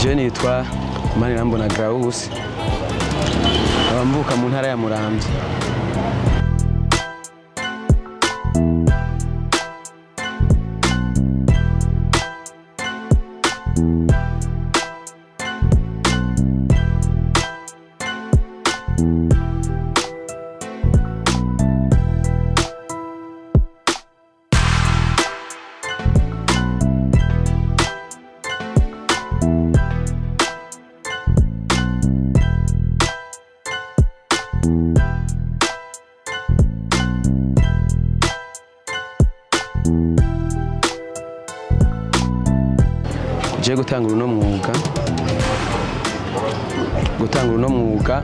Je nitwa Manirambona Graus abambuka mu ntara ya Muramvya. Je gutangura uno mwuga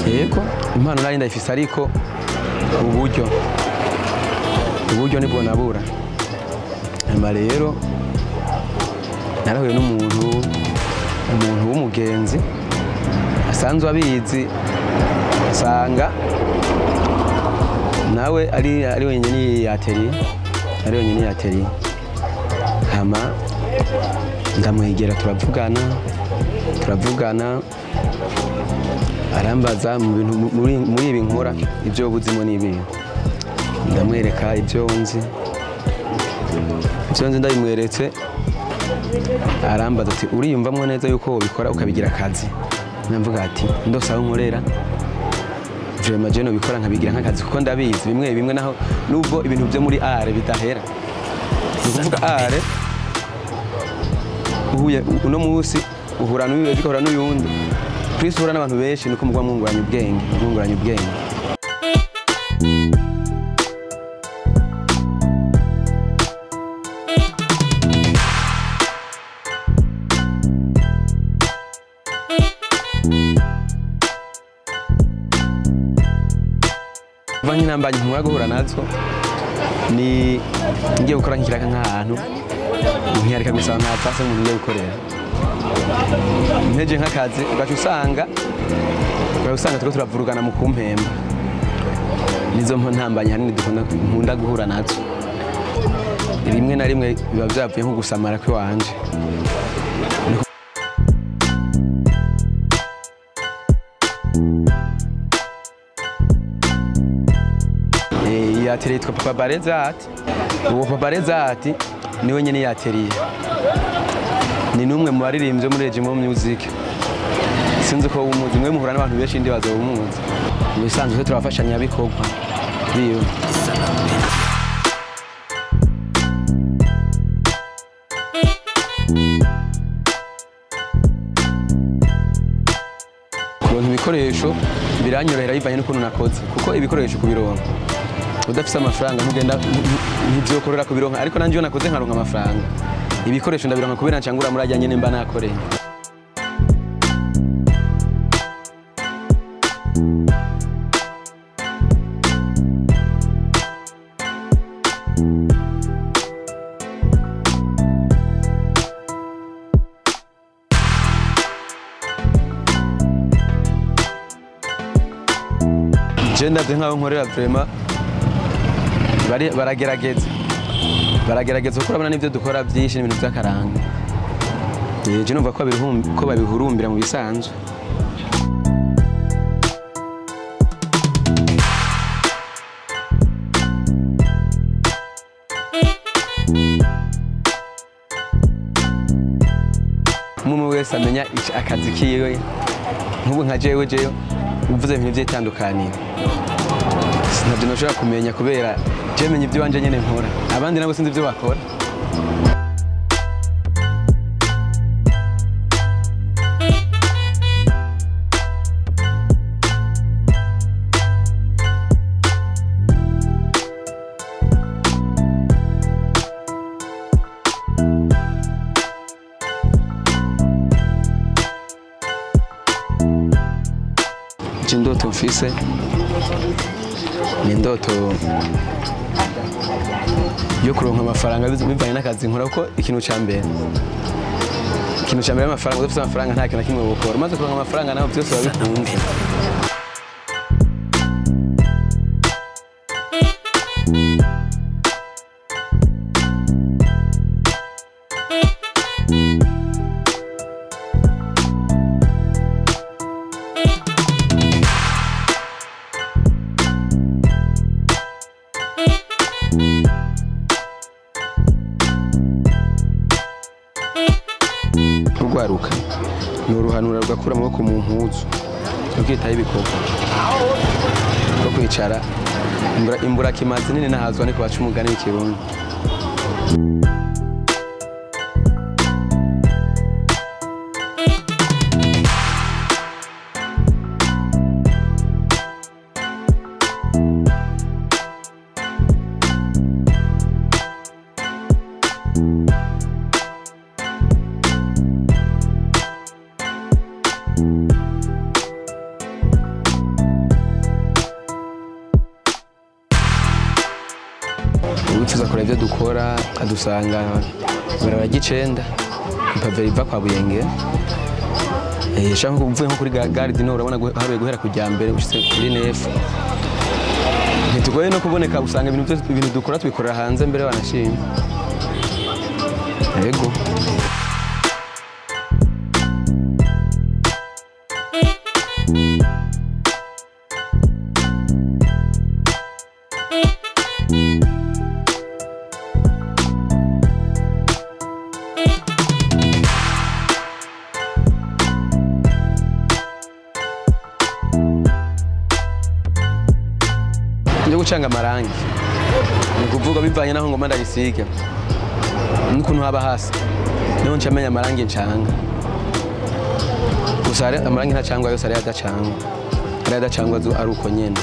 yego impano nari ndayifise ariko uburyo nibwo nabura hama rero narahuye n'umuntu w'umugenzi asanzwe abizi asanga nawe ari wenyine yateri hama ndamwegera turavugana arambaza mu bintu muri ibi nkora ibyo buzimo n'ibintu ndamwereka ibyo nzi ndabimweretse arambaza ati uriyumvamwo neza yuko wobikora ukabigira akazi namvuga ati ndosaba nkorera vraiment je no bikora nkabigira nk'akazi kuko ndabizi bimwe naho nubwo ibintu byo muri art bidahera nukuvuga art uno munsi uhura n'uyu uhura n'uyundi Chris uhura n'abantu benshi niko mugwa mwunguranya ubwenge vanyi nambanye nkura guhura nazo ni ngiye gukora nk'ikiraka nk'ahantu ntiyareka gusaba ntapfase mu ngiye gukorera nteje nk'akazi ugaca usanga turiko turavurugana mu kumpemba nizo ntambanye hanini nkunda guhura nazo rimwe na rimwe biba vyavuye nko gusamara kw'iwanje yateri yitwa Papa Barezati. Uwo Papa Barezati niwe nyene yateriye, ni numwe mu baririmbye muri Regimo Music. Sinzi ko umuzi mwe muhura n'abantu benshi ndi bazo umuzi. Bisanzwe turafashanya bikorwa biyo. Kuronka ibikoresho biranyorohera bivanye n'ukuntu nakoze, kuko ibikoresho kubironka udafise amafaranga ntugenda ntibyokorera kubironka, ariko nanje nakoze nkaronka amafaranga ibikoresho ndabironka kubera ncangura muri ajyanye nimba nakoreye. Jenda nkaho nkorera vraiment baragerageza kurabana n'ibyo dukora byinshi n'ibintu by'akaranga. Je numva ko babihurumbira mu bisanzwe. Umwe wese amenya akazi kiwe, nk'ubu nka jewe uvuze ibintu by'itandukanye sinabyo nashobora kumenya kubera je menye ibyo wanje nyene nkora, abandi nabo sinzi ibyo bakora. Indoto mfise ni indoto yo kuronka amafaranga bivanye n'akazi nkora, kuko ikintu ca mbere amafaranga, udafise amafaranga nta kintu na kimwe wokora, umaze kuronka amafaranga naho byose babikunze. rwaruka ni uruhanura rugakura amaboko mu mpuzu rukitaho ibikoko no kwicara imbura kimazi nini nahazwa niko baca umugani w'ikirundi. Uwifuza kureba ibyo dukora adusanga baraba gicenda ipave riva kwa Buyenge shaka uvuye nko kuri gare dino urabona haruye guhera kujyambere ushitse kuri nefu ntitugoye no kuboneka usanga ibintu dukora twikorera hanze mbere banashimye yego. Nyo gucanga amarangi ni kuvuga bivanye naho ngoma ndayisiga n'ukuntu haba hasi niho ncamenya amarangi ncanga gusa amarangi ntacangwa yose ari adacangwa zo ari uko nyene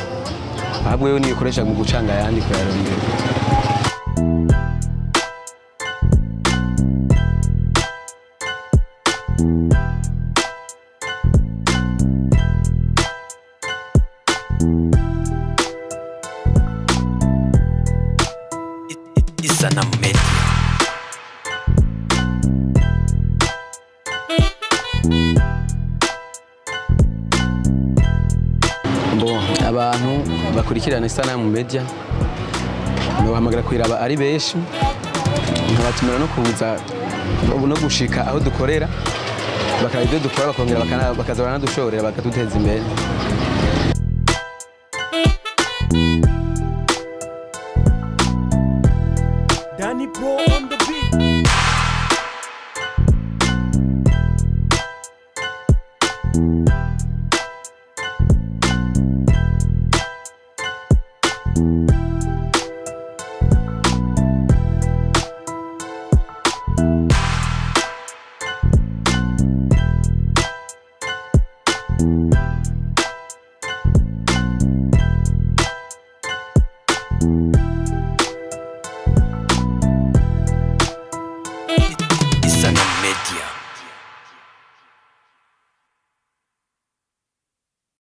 ahubwo yo nikoresha mu gucanga yandi ko yarondera. Isana Media. Abantu bakurikirana Isana Media bahamagara kwiraba ari benshi nkabatumira no kuza no gushika aho dukorera bakaba ibyo dukora bakongera bakaza banadushorera bakaduteza imbere. Danny Pro on the